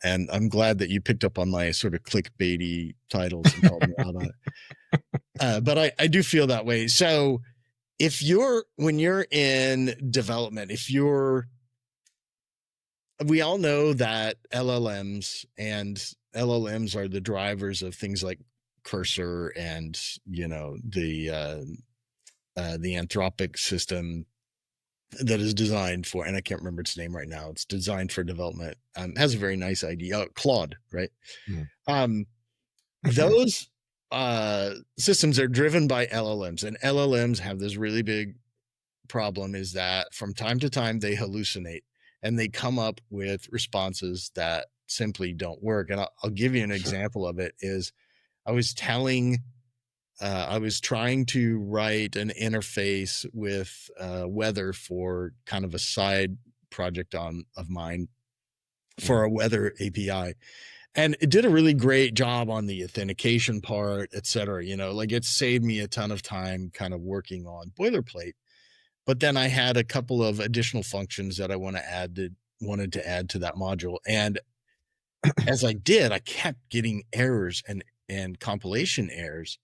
And I'm glad that you picked up on my sort of clickbaity titles and called me out on it. But I do feel that way. So when you're in development, we all know that LLMs are the drivers of things like Cursor and, the Anthropic system that is designed for, and I can't remember its name right now. It's designed for development. Has a very nice idea. Claude, right? Mm. Those systems are driven by LLMs, and LLMs have this really big problem, is that from time to time they hallucinate and they come up with responses that simply don't work. And I'll give you an example of it. Is I was trying to write an interface with weather for kind of a side project of mine for a weather API. And it did a really great job on the authentication part, et cetera. Like it saved me a ton of time kind of working on boilerplate. But then I had a couple of additional functions that I wanted to add to that module. And as I did, I kept getting errors and compilation errors.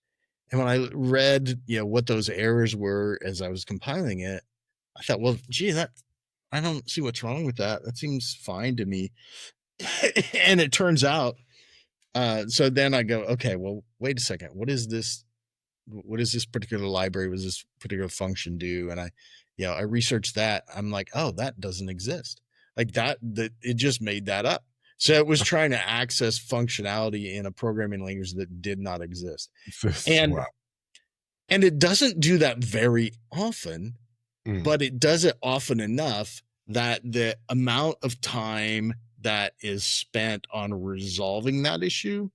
And when I read, what those errors were as I was compiling it, I thought, well, gee, I don't see what's wrong with that. That seems fine to me. And it turns out, so then I go, okay, well, wait a second. What is this particular library? What does this particular function do? And I researched that. I'm like, oh, that doesn't exist. Like that it just made that up. So it was trying to access functionality in a programming language that did not exist. And it doesn't do that very often, but it does it often enough that the amount of time that is spent on resolving that issue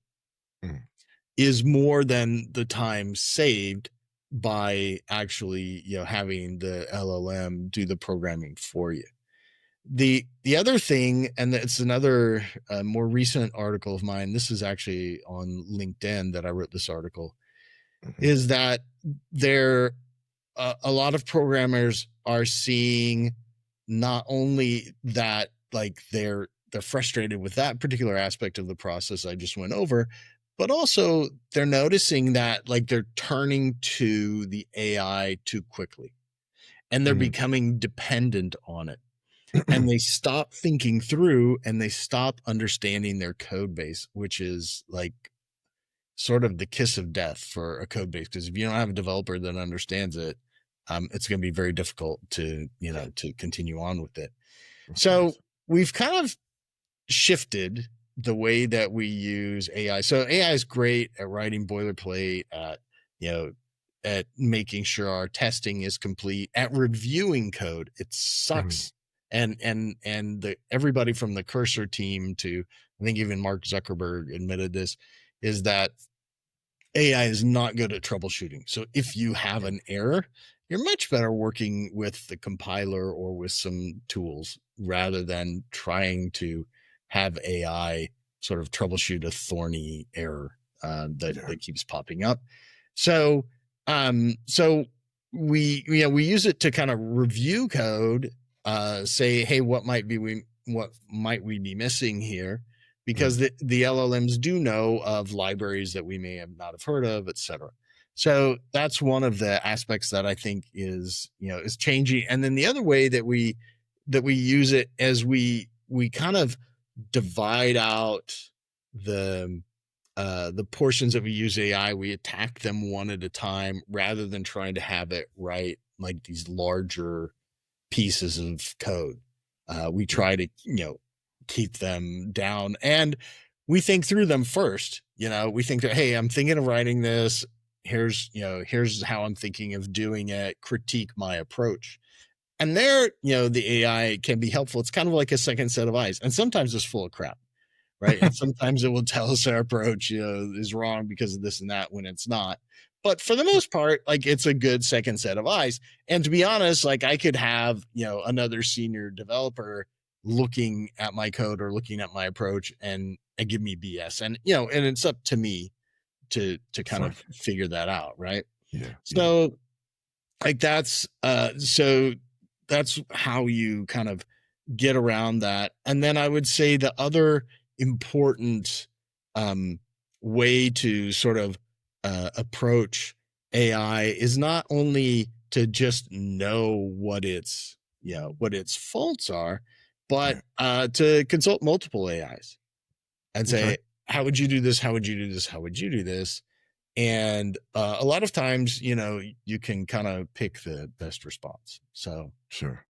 is more than the time saved by actually, having the LLM do the programming for you. The other thing, and it's another more recent article of mine, this is actually on LinkedIn that I wrote this article, is that a lot of programmers are seeing not only that, like they're frustrated with that particular aspect of the process I just went over, but also they're noticing that like they're turning to the AI too quickly and they're becoming dependent on it. And they stop thinking through and they stop understanding their code base, which is like sort of the kiss of death for a code base. Because if you don't have a developer that understands it, it's going to be very difficult to continue on with it. So we've kind of shifted the way that we use AI. So AI is great at writing boilerplate, at making sure our testing is complete, at reviewing code. It sucks. And everybody from the Cursor team to, I think even Mark Zuckerberg admitted this, is that AI is not good at troubleshooting. So if you have an error, you're much better working with the compiler or with some tools rather than trying to have AI sort of troubleshoot a thorny error that keeps popping up. So we use it to kind of review code, say, hey, what might we be missing here? Because the LLMs do know of libraries that we may have not have heard of, et cetera. So that's one of the aspects that I think is changing. And then the other way that we use it, as we kind of divide out the portions that we use AI, we attack them one at a time rather than trying to have it write like these larger pieces of code. We try to, keep them down, and we think through them first. We think that, hey, I'm thinking of writing this. Here's how I'm thinking of doing it. Critique my approach. And there, the AI can be helpful. It's kind of like a second set of eyes. And sometimes it's full of crap, right? And sometimes it will tell us our approach, is wrong because of this and that when it's not. But for the most part, like, it's a good second set of eyes. And to be honest, like, I could have, another senior developer looking at my code or looking at my approach and give me BS. And, and it's up to me to kind of figure that out. Right. Yeah. So like that's how you kind of get around that. And then I would say the other important way to sort of approach AI is not only to just know what its faults are, but to consult multiple AIs and say, Okay. how would you do this? How would you do this? How would you do this? And a lot of times, you can kind of pick the best response. So Sure.